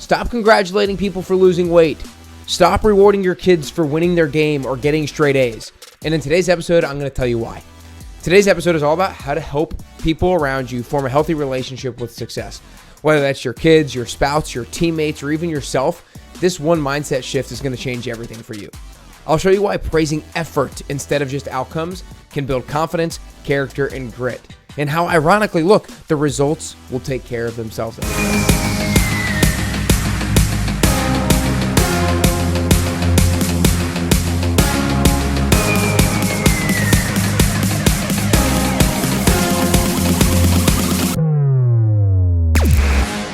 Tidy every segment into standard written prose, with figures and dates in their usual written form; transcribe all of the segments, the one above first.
Stop congratulating people for losing weight. Stop rewarding your kids for winning their game or getting straight A's. And in today's episode, I'm going to tell you why. Today's episode is all about how to help people around you form a healthy relationship with success. Whether that's your kids, your spouse, your teammates, or even yourself, this one mindset shift is going to change everything for you. I'll show you why praising effort instead of just outcomes can build confidence, character, and grit. And how, ironically, look, the results will take care of themselves.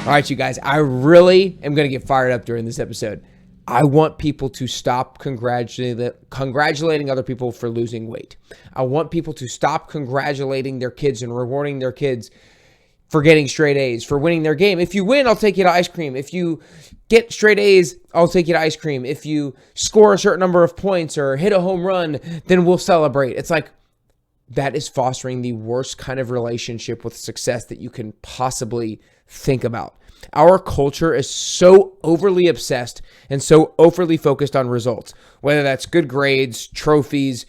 All right, you guys, I really am going to get fired up during this episode. I want people to stop congratulating other people for losing weight. I want people to stop congratulating their kids and rewarding their kids for getting straight A's, for winning their game. If you win, I'll take you to ice cream. If you get straight A's, I'll take you to ice cream. If you score a certain number of points or hit a home run, then we'll celebrate. It's like that is fostering the worst kind of relationship with success that you can possibly think about. Our culture is so overly obsessed and so overly focused on results, whether that's good grades, trophies,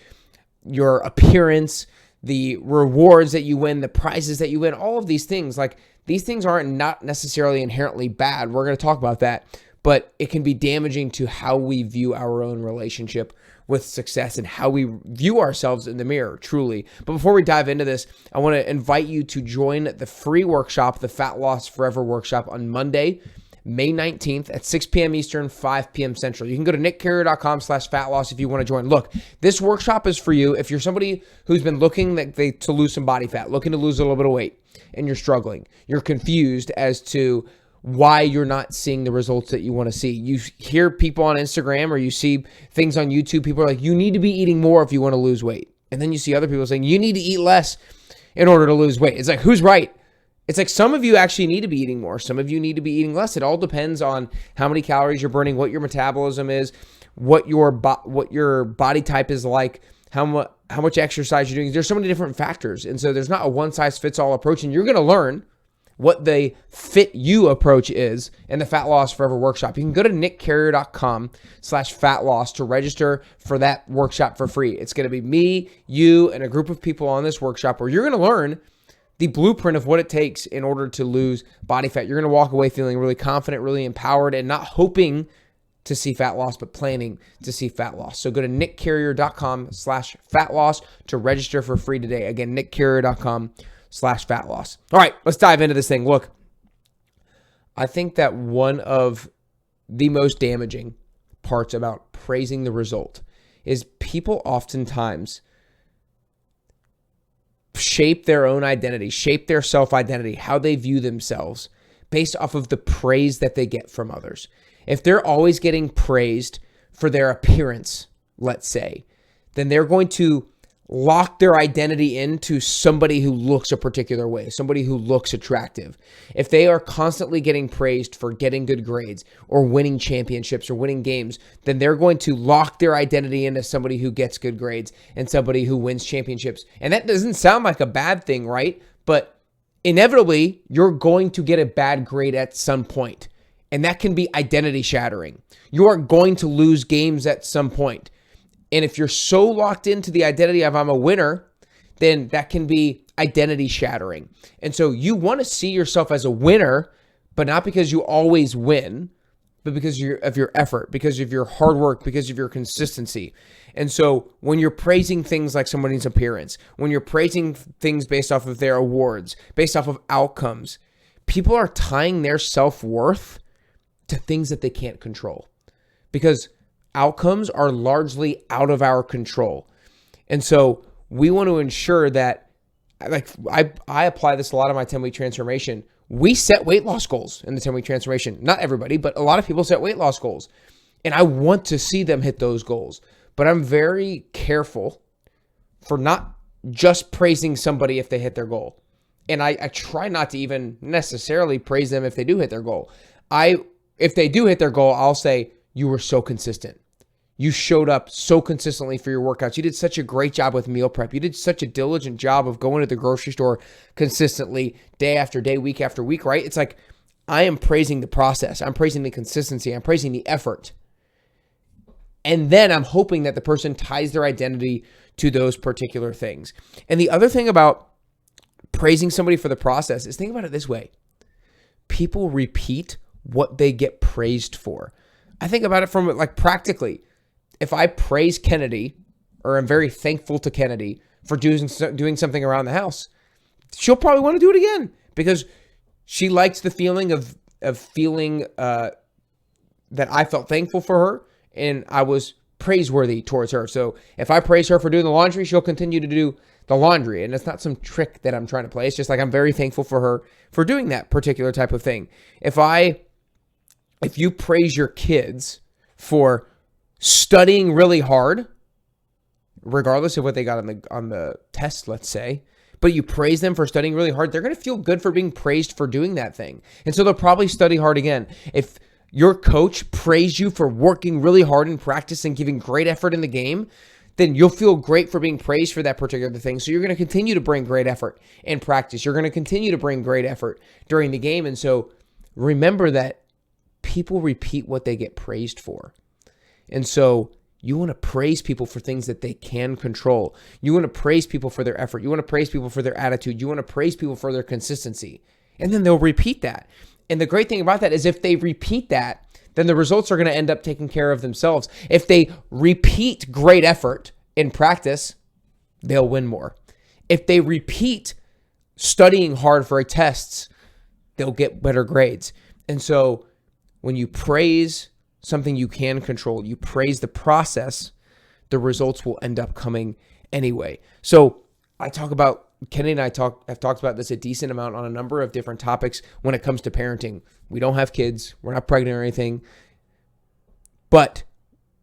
your appearance, the rewards that you win, the prizes that you win, all of these things. Like, these things aren't not necessarily inherently bad. We're going to talk about that, but it can be damaging to how we view our own relationship with success and how we view ourselves in the mirror, truly. But before we dive into this, I want to invite you to join the free workshop, the Fat Loss Forever workshop, on Monday, May 19th at 6 p.m. Eastern, 5 p.m. Central. You can go to nickcarrier.com/fatloss if you want to join. Look, this workshop is for you if you're somebody who's been looking to lose some body fat, looking to lose a little bit of weight, and you're struggling. You're confused as to why you're not seeing the results that you want to see. You hear people on Instagram or you see things on YouTube, people are like, you need to be eating more if you want to lose weight. And then you see other people saying, you need to eat less in order to lose weight. It's like, who's right? It's like, some of you actually need to be eating more. Some of you need to be eating less. It all depends on how many calories you're burning, what your metabolism is, what your body type is like, how much exercise you're doing. There's so many different factors. And so there's not a one size fits all approach. And you're going to learn what the fit you approach is in the Fat Loss Forever workshop. You can go to nickcarrier.com/fatloss to register for that workshop for free. It's going to be me, you, and a group of people on this workshop where you're going to learn the blueprint of what it takes in order to lose body fat. You're going to walk away feeling really confident, really empowered, and not hoping to see fat loss, but planning to see fat loss. So go to nickcarrier.com/fatloss to register for free today. Again, nickcarrier.com/fat loss. All right, let's dive into this thing. Look, I think that one of the most damaging parts about praising the result is people oftentimes shape their own identity, shape their self-identity, how they view themselves based off of the praise that they get from others. If they're always getting praised for their appearance, let's say, then they're going to lock their identity into somebody who looks a particular way, somebody who looks attractive. If they are constantly getting praised for getting good grades or winning championships or winning games, then they're going to lock their identity into somebody who gets good grades and somebody who wins championships. And that doesn't sound like a bad thing, right? But inevitably, you're going to get a bad grade at some point, and that can be identity shattering. You are going to lose games at some point. And if you're so locked into the identity of I'm a winner, then that can be identity shattering. And so you want to see yourself as a winner, but not because you always win, but because of your effort, because of your hard work, because of your consistency. And so when you're praising things like somebody's appearance, when you're praising things based off of their awards, based off of outcomes, people are tying their self-worth to things that they can't control, because outcomes are largely out of our control. And so we want to ensure that, like, I apply this a lot in my 10-week transformation. We set weight loss goals in the 10-week transformation. Not everybody, but a lot of people set weight loss goals. And I want to see them hit those goals. But I'm very careful for not just praising somebody if they hit their goal. And I try not to even necessarily praise them if they do hit their goal. If they do hit their goal, I'll say, you were so consistent. You showed up so consistently for your workouts. You did such a great job with meal prep. You did such a diligent job of going to the grocery store consistently, day after day, week after week, right? It's like, I am praising the process. I'm praising the consistency. I'm praising the effort. And then I'm hoping that the person ties their identity to those particular things. And the other thing about praising somebody for the process is, think about it this way. People repeat what they get praised for. I think about it from like practically. If I praise Kennedy, or I'm very thankful to Kennedy for doing something around the house, she'll probably want to do it again because she likes the feeling of feeling that I felt thankful for her and I was praiseworthy towards her. So if I praise her for doing the laundry, she'll continue to do the laundry. And it's not some trick that I'm trying to play. It's just like I'm very thankful for her for doing that particular type of thing. If you praise your kids for studying really hard, regardless of what they got on the test, let's say, but you praise them for studying really hard, they're going to feel good for being praised for doing that thing. And so they'll probably study hard again. If your coach praised you for working really hard in practice and giving great effort in the game, then you'll feel great for being praised for that particular thing. So you're going to continue to bring great effort in practice. You're going to continue to bring great effort during the game. And so remember that people repeat what they get praised for. And so you want to praise people for things that they can control. You want to praise people for their effort. You want to praise people for their attitude. You want to praise people for their consistency. And then they'll repeat that. And the great thing about that is if they repeat that, then the results are going to end up taking care of themselves. If they repeat great effort in practice, they'll win more. If they repeat studying hard for tests, they'll get better grades. And so when you praise something you can control, you praise the process, the results will end up coming anyway. So Kenny and I have talked about this a decent amount on a number of different topics when it comes to parenting. We don't have kids. We're not pregnant or anything. But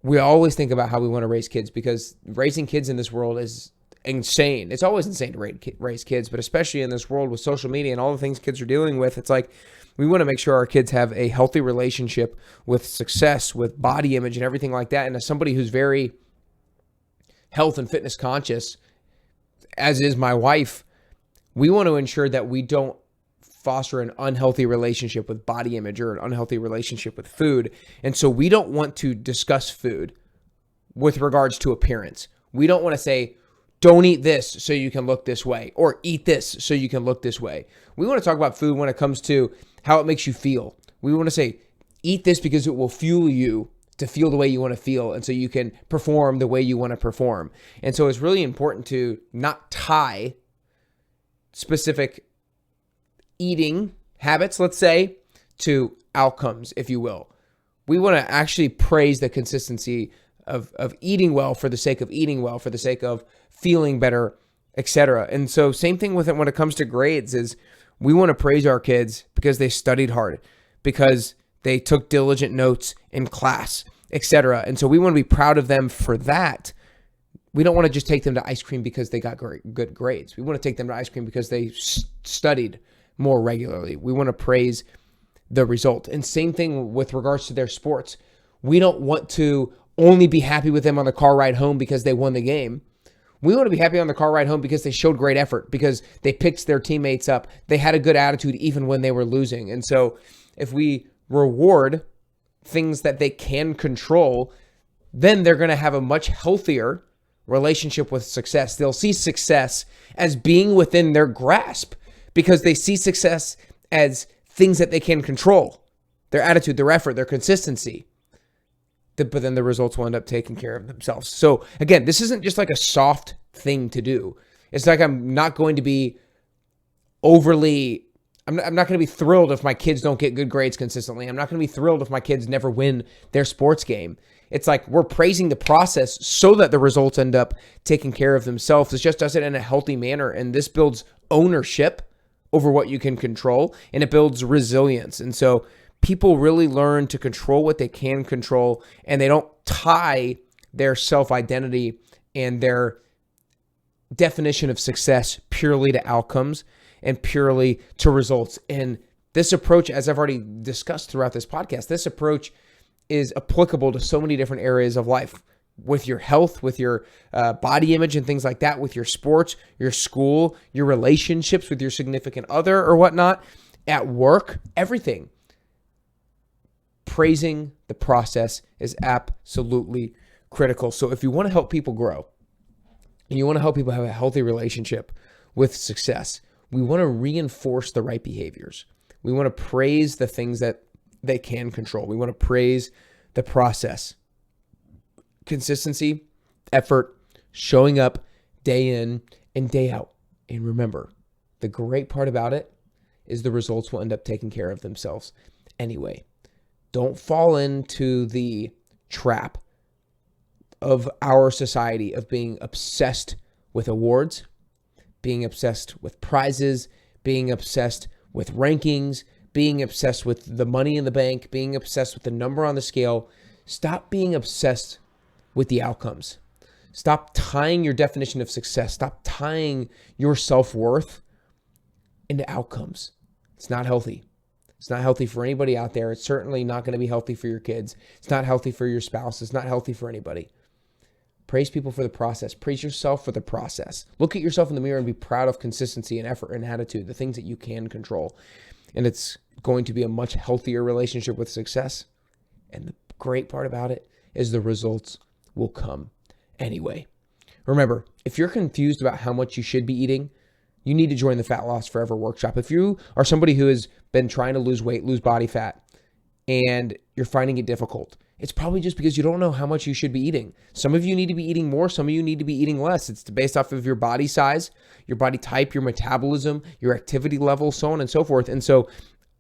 we always think about how we want to raise kids because raising kids in this world is insane. It's always insane to raise kids, but especially in this world with social media and all the things kids are dealing with, it's like we want to make sure our kids have a healthy relationship with success, with body image and everything like that. And as somebody who's very health and fitness conscious, as is my wife, we want to ensure that we don't foster an unhealthy relationship with body image or an unhealthy relationship with food. And so we don't want to discuss food with regards to appearance. We don't want to say, don't eat this so you can look this way, or eat this so you can look this way. We want to talk about food when it comes to how it makes you feel. We want to say, eat this because it will fuel you to feel the way you want to feel, and so you can perform the way you want to perform. And so it's really important to not tie specific eating habits, let's say, to outcomes, if you will. We want to actually praise the consistency of eating well for the sake of eating well, for the sake of feeling better, etc. And so same thing with it when it comes to grades is we want to praise our kids because they studied hard, because they took diligent notes in class, etc. And so we want to be proud of them for that. We don't want to just take them to ice cream because they got good grades. We want to take them to ice cream because they studied more regularly. We want to praise the result. And same thing with regards to their sports. We don't want to only be happy with them on the car ride home because they won the game. We want to be happy on the car ride home because they showed great effort, because they picked their teammates up. They had a good attitude even when they were losing. And so if we reward things that they can control, then they're going to have a much healthier relationship with success. They'll see success as being within their grasp because they see success as things that they can control. Their attitude, their effort, their consistency. But then the results will end up taking care of themselves. So again, this isn't just like a soft thing to do. It's like I'm not going to be I'm not going to be thrilled if my kids don't get good grades consistently. I'm not going to be thrilled if my kids never win their sports game. It's like we're praising the process so that the results end up taking care of themselves. It just does it in a healthy manner. And this builds ownership over what you can control, and it builds resilience. And so people really learn to control what they can control, and they don't tie their self-identity and their definition of success purely to outcomes and purely to results. And this approach, as I've already discussed throughout this podcast, this approach is applicable to so many different areas of life, with your health, with your body image and things like that, with your sports, your school, your relationships with your significant other or whatnot. at work, everything. Praising the process is absolutely critical. So if you want to help people grow and you want to help people have a healthy relationship with success, we want to reinforce the right behaviors. We want to praise the things that they can control. We want to praise the process. Consistency, effort, showing up day in and day out. And remember, the great part about it is the results will end up taking care of themselves anyway. Don't fall into the trap of our society of being obsessed with awards, being obsessed with prizes, being obsessed with rankings, being obsessed with the money in the bank, being obsessed with the number on the scale. Stop being obsessed with the outcomes. Stop tying your definition of success. Stop tying your self-worth into outcomes. It's not healthy. It's not healthy for anybody out there. It's certainly not going to be healthy for your kids. It's not healthy for your spouse. It's not healthy for anybody. Praise people for the process. Praise yourself for the process. Look at yourself in the mirror and be proud of consistency and effort and attitude, the things that you can control. And it's going to be a much healthier relationship with success. And the great part about it is the results will come anyway. Remember, if you're confused about how much you should be eating, you need to join the Fat Loss Forever workshop. If you are somebody who has been trying to lose weight, lose body fat, and you're finding it difficult, it's probably just because you don't know how much you should be eating. Some of you need to be eating more. Some of you need to be eating less. It's based off of your body size, your body type, your metabolism, your activity level, so on and so forth. And so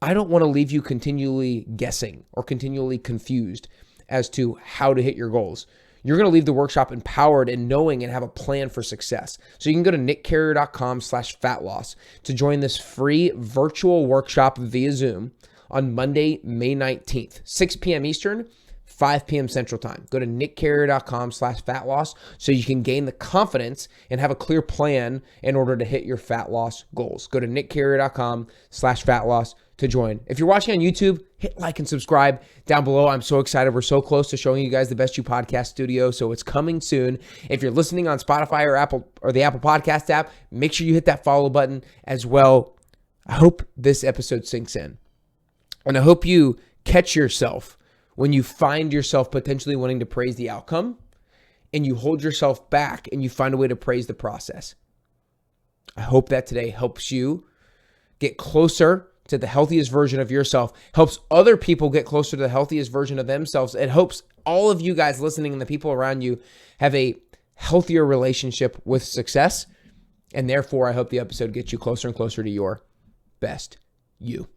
I don't want to leave you continually guessing or continually confused as to how to hit your goals. You're going to leave the workshop empowered and knowing and have a plan for success. So you can go to nickcarrier.com/fatloss to join this free virtual workshop via Zoom on Monday, May 19th, 6 p.m. Eastern, 5 p.m. Central Time. Go to nickcarrier.com/fatloss so you can gain the confidence and have a clear plan in order to hit your fat loss goals. Go to nickcarrier.com/fatloss to join. If you're watching on YouTube, hit like and subscribe down below. I'm so excited. We're so close to showing you guys the Best You Podcast Studio, so it's coming soon. If you're listening on Spotify or Apple or the Apple Podcast app, make sure you hit that follow button as well. I hope this episode sinks in. And I hope you catch yourself when you find yourself potentially wanting to praise the outcome and you hold yourself back and you find a way to praise the process. I hope that today helps you get closer to the healthiest version of yourself, helps other people get closer to the healthiest version of themselves. It hopes all of you guys listening and the people around you have a healthier relationship with success. And therefore, I hope the episode gets you closer and closer to your best you.